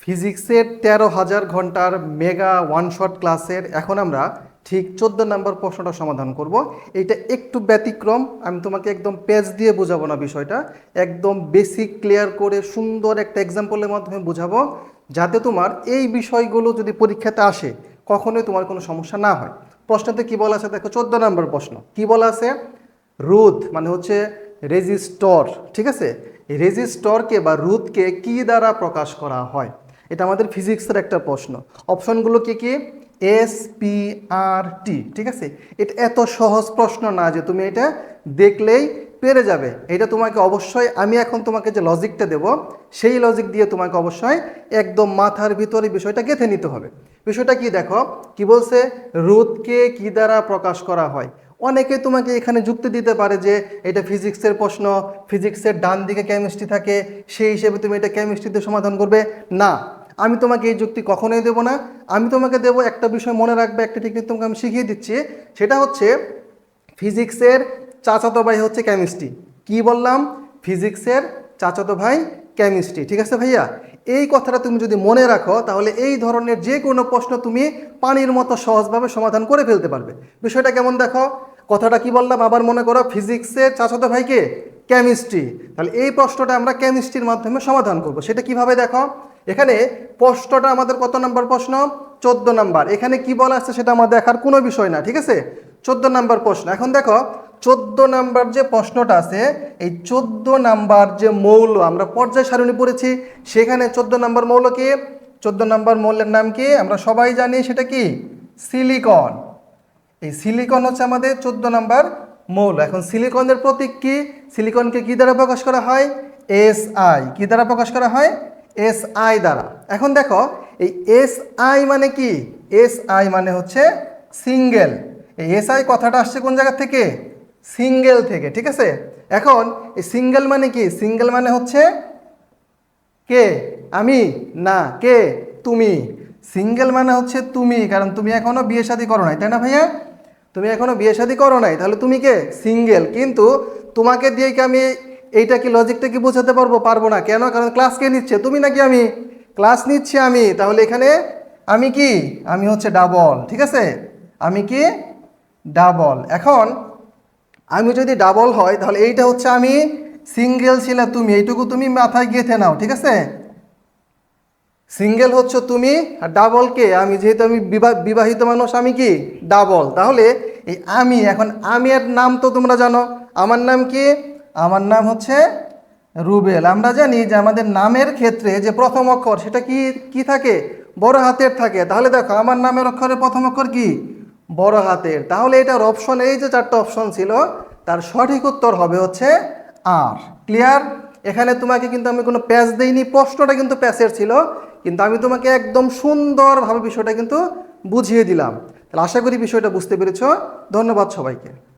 ফিজিক্সের 13,000 ঘন্টার mega one shot ক্লাসের এখন আমরা ঠিক 14 নম্বর প্রশ্নটা সমাধান করব। এটা একটু ব্যতিক্রম, আমি তোমাকে একদম পেজ দিয়ে বোঝাবো না, বিষয়টা একদম বেসিক ক্লিয়ার করে সুন্দর একটা এক্সাম্পলের মাধ্যমে বোঝাবো, যাতে তোমার এই বিষয়গুলো যদি পরীক্ষাতে আসে কখনোই তোমার কোনো সমস্যা না হয়। প্রশ্নতে কি বলা আছে দেখো, 14 নম্বর প্রশ্ন কি বলা আছে, রোধ মানে হচ্ছে রেজিস্টর, ঠিক আছে। এই রেজিস্টরকে বা রোধকে কি দ্বারা প্রকাশ করা হয়, এটা আমাদের ফিজিক্সের একটা প্রশ্ন। অপশনগুলো কি কি, এস পি আর টি, ঠিক আছে। এটা এত সহজ প্রশ্ন না যে তুমি এটা দেখলেই পেরে যাবে। এটা তোমাকে অবশ্যই, আমি এখন তোমাকে যে লজিকটা দেব সেই লজিক দিয়ে তোমাকে অবশ্যই একদম মাথার ভিতরে বিষয়টা গেঁথে নিতে হবে। বিষয়টা কি দেখো, কি বলছে, রোধকে কি দ্বারা প্রকাশ করা হয়। অনেকে তোমাকে এখানে যুক্তি দিতে পারে যে এটা ফিজিক্সের প্রশ্ন, ফিজিক্সের ডান দিকে কেমিস্ট্রি থাকে, সেই হিসেবে তুমি এটা কেমিস্ট্রিতে সমাধান করবে। না, আমি তোমাকে এই যুক্তি কখনোই দেবো না। আমি তোমাকে দেবো একটা বিষয় মনে রাখবে, একটা টেকনিক তোমাকে আমি শিখিয়ে দিচ্ছি। সেটা হচ্ছে ফিজিক্সের চাচাতো ভাই হচ্ছে কেমিস্ট্রি। কি বললাম, ফিজিক্সের চাচাতো ভাই কেমিস্ট্রি, ঠিক আছে ভাইয়া। এই কথাটা তুমি যদি মনে রাখো তাহলে এই ধরনের যে কোনো প্রশ্ন তুমি পানির মতো সহজভাবে সমাধান করে ফেলতে পারবে। বিষয়টা কেমন দেখো, কথাটা কি বললাম আবার মনে করো, ফিজিক্সের চাচাতো ভাইকে কেমিস্ট্রি, তাহলে এই প্রশ্নটা আমরা কেমিস্ট্রির মাধ্যমে সমাধান করব। সেটা কিভাবে দেখো, এখানে প্রশ্নটা আমাদের কত নম্বর প্রশ্ন, 14 নম্বর। এখানে কি বলা আছে সেটা আমার দেখার কোনো বিষয় না, ঠিক আছে। 14 নম্বর প্রশ্ন। এখন দেখো 14 নম্বর যে প্রশ্নটা আছে, এই 14 নম্বর যে মৌল আমরা পর্যায় সারণী পড়েছি, সেখানে 14 নম্বর মৌল কি, 14 নম্বর মৌলের নাম কি আমরা সবাই জানি, সেটা কি সিলিকন। এই সিলিকন হচ্ছে আমাদের 14 নম্বর মৌল। এখন সিলিকনের প্রতীক কি, সিলিকনকে কি দ্বারা প্রকাশ করা হয়, এস আই। কি দ্বারা প্রকাশ করা হয়, এস আই দ্বারা। এখন দেখো এই এস আই মানে কি, এস আই মানে হচ্ছে সিঙ্গেল। এই এস আই কথাটা আসছে কোন জায়গা থেকে, সিঙ্গেল থেকে, ঠিক আছে। এখন এই সিঙ্গেল মানে কি, সিঙ্গেল মানে হচ্ছে কে, আমি না, কে, তুমি। সিঙ্গেল মানে হচ্ছে তুমি, কারণ তুমি এখনো বিয়ে শাদী করো নাই, তাই না ভাইয়া। তুমি এখনো বিয়ে শাদী করো নাই, তাহলে তুমি কে, সিঙ্গেল। কিন্তু তোমাকে দিয়ে কি আমি এইটা কি লজিকটা কি বোঝাতে পারবো, পারবো না। কেন, কারণ ক্লাস কে নিচ্ছে, তুমি নাকি আমি, ক্লাস নিচ্ছি আমি। তাহলে এখানে আমি কি, আমি হচ্ছে ডাবল, ঠিক আছে। আমি কি, ডাবল। এখন আমি যদি ডাবল হয় তাহলে এইটা হচ্ছে আমি, সিঙ্গেল ছিল তুমি, এইটুকু তুমি মাথায় গেঁথে নাও, ঠিক আছে। সিঙ্গেল হচ্ছে তুমি আর ডাবল কে আমি, যেহেতু আমি বিবাহিত মানুষ, আমি কি, ডাবল। তাহলে এই আমি, এখন আমি এর নাম তো তোমরা জানো, আমার নাম কি, আমার নাম হচ্ছে রুবেল। আমরা জানি যে আমাদের নামের ক্ষেত্রে যে প্রথম অক্ষর সেটা কি কি থাকে, বড় হাতের থাকে। তাহলে দেখো আমার নামের অক্ষরের প্রথম অক্ষর কি, বড় হাতের। তাহলে এটার অপশন, এই যে 4টা অপশন ছিল, তার সঠিক উত্তর হবে হচ্ছে আর। ক্লিয়ার। এখানে তোমাকে কিন্তু আমি কোনো প্যাচ দেইনি, প্রশ্নটা কিন্তু প্যাচের ছিল, কিন্তু আমি তোমাকে একদম সুন্দরভাবে বিষয়টা কিন্তু বুঝিয়ে দিলাম। তাহলে আশা করি বিষয়টা বুঝতে পেরেছ। ধন্যবাদ সবাইকে।